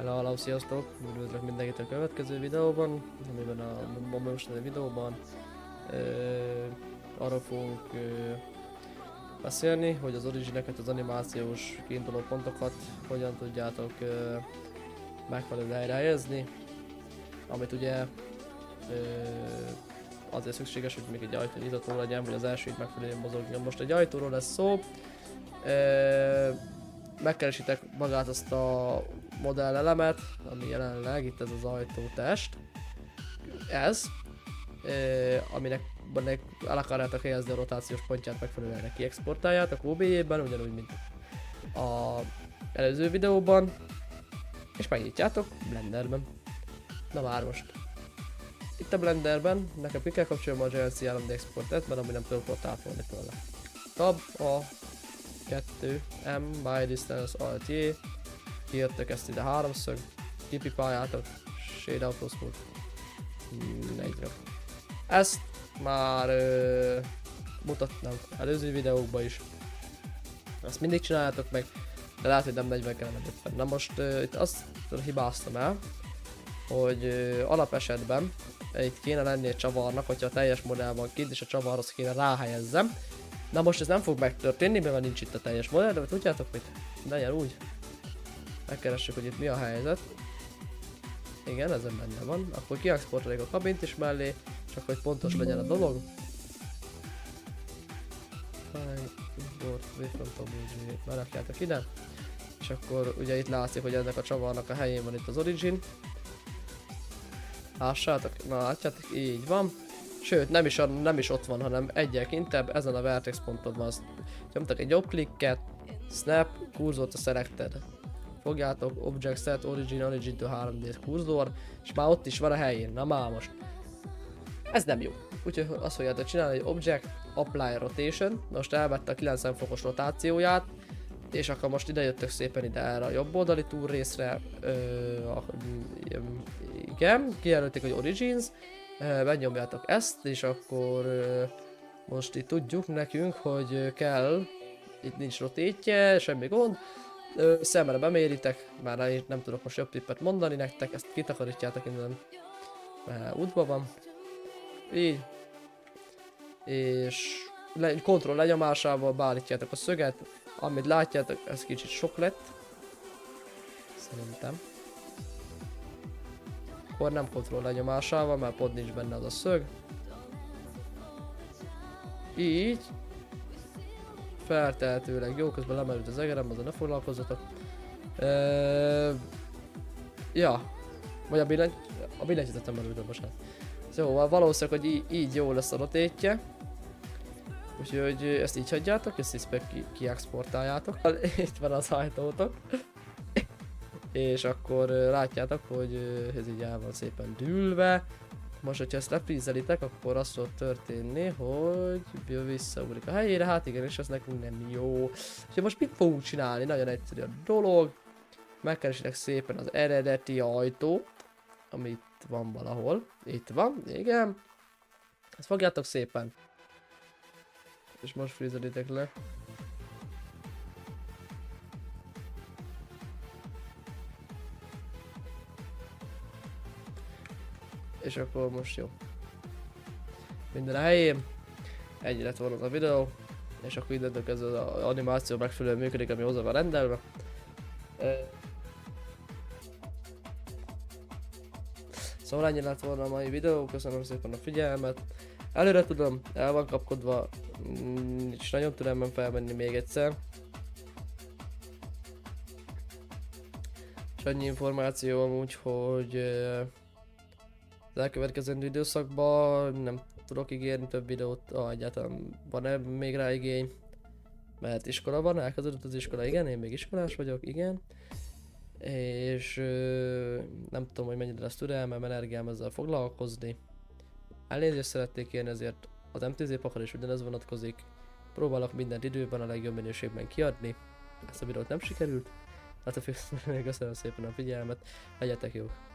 Hello, sziasztok! Üdvözlök mindenkit a következő videóban, amiben a mostani videóban arra fogunk beszélni, hogy az Origineket, az animációs kiinduló pontokat hogyan tudjátok megfelelően helyrehelyezni, amit ugye azért szükséges, hogy még egy ajtó nyitható legyen, vagy az első így megfelelően mozogjon. Most egy ajtóról lesz szó, megkeresitek magát azt a modellelemet, ami jelenleg itt ez az ajtótest. Ez, aminek el akarjátok helyezni a rotációs pontját, megfelelően kiexportáljátok OBJ-ben, ugyanúgy, mint az előző videóban, és megnyitjátok Blenderben. Na már most. Itt a Blenderben nekem ki kell kapcsolnom a GLC 3D Exportet, mert ami nem tudok ott ápolni tőle. Tab, A, 2, M, by distance, Alt, J, kijöttök ezt ide háromszög, kipipáljátok, Shade Auto Smooth, 4-re. Ezt már mutattam előző videókban is, ezt mindig csináljátok meg, de lehet, hogy nem 40 kellene 50. Na most itt azt hibáztam el, hogy alapesetben itt kéne lenni egy csavarnak, hogyha a teljes modell van kint, és a csavarhoz kéne ráhelyezzem. Na most ez nem fog megtörténni, mivel nincs itt a teljes modell, de tudjátok mit? Legyen úgy. Megkeressük, hogy itt mi a helyzet. Igen, ezen benne van. Akkor kiexportoljuk a kabint is mellé, csak hogy pontos legyen a dolog. Berakjátok ide. És akkor ugye itt látszik, hogy ennek a csavarnak a helyén van itt az Origin. Lássátok? Na látjátok, így van. Sőt, nem is ott van, hanem egyel kintebb, ezen a vertex ponton van. Nyomtak egy jobb klikket, snap, kurzort a selected. Fogjátok, object set, origin to 3D kurzor, és már ott is van a helyén. Na már most. Ez nem jó. Úgyhogy azt fogjátok csinálni, hogy object, apply rotation. Most elvette a 90 fokos rotációját, és akkor most ide jöttök szépen ide erre a jobb oldali túl részre. Igen, kijelölték, hogy origins. Megnyomjátok ezt, és akkor most itt tudjuk nekünk, hogy kell, itt nincs rotétje, semmi gond, szemre beméritek, már nem tudok most jobb tippet mondani nektek, ezt kitakarítjátok innen, útban van, így, és kontroll lenyomásával beállítjátok a szöget, amit látjátok, ez kicsit sok lett, szerintem. Akkor nem kontroll lenyomásával, mert pont nincs benne az a szög. Így. Feltehetőleg jó, közben lemerült az egerem, azzal ne foglalkozzatok. Ja. Vagy a billentyűzetem merült, bocsánat. Szóval valószínűleg, hogy így jó lesz a rotétje. Úgyhogy ezt így hagyjátok, ezt is kiexportáljátok. Itt van az ajtótok. És akkor látjátok, hogy ez így el van szépen dűlve. Most, hogyha ezt lefrízelitek, akkor az fog történni, hogy visszaugrik a helyére. Hát igen, és ez nekünk nem jó. És most mit fogunk csinálni? Nagyon egyszerű a dolog. Megkeresitek szépen az eredeti ajtót, ami itt van valahol. Itt van, igen. Ezt fogjátok szépen. És most frízelitek le. És akkor most jó. Minden a helyén. Ennyi lett volna az a videó. És akkor innentől ez az animáció megfelelően működik, ami hozzá van rendelve. Szóval ennyi lett volna a mai videó. Köszönöm szépen a figyelmet. Előre tudom, el van kapkodva. És nagyon türelmem felmenni még egyszer. És annyi információ amúgy, hogy az elkövetkezendő időszakban nem tudok ígérni több videót, egyáltalán van-e még rá igény, mert iskola van, elkezdődött az iskola, igen, én még iskolás vagyok, igen, és nem tudom, hogy mennyire lesz türelmem, energiám ezzel foglalkozni. Elnézést szeretnék kérni, ezért az MTZ pakar is ugyanez vonatkozik, próbálok mindent időben, a legjobb minőségben kiadni, ezt a videót nem sikerült, hát a köszönöm szépen a figyelmet, legyetek jók!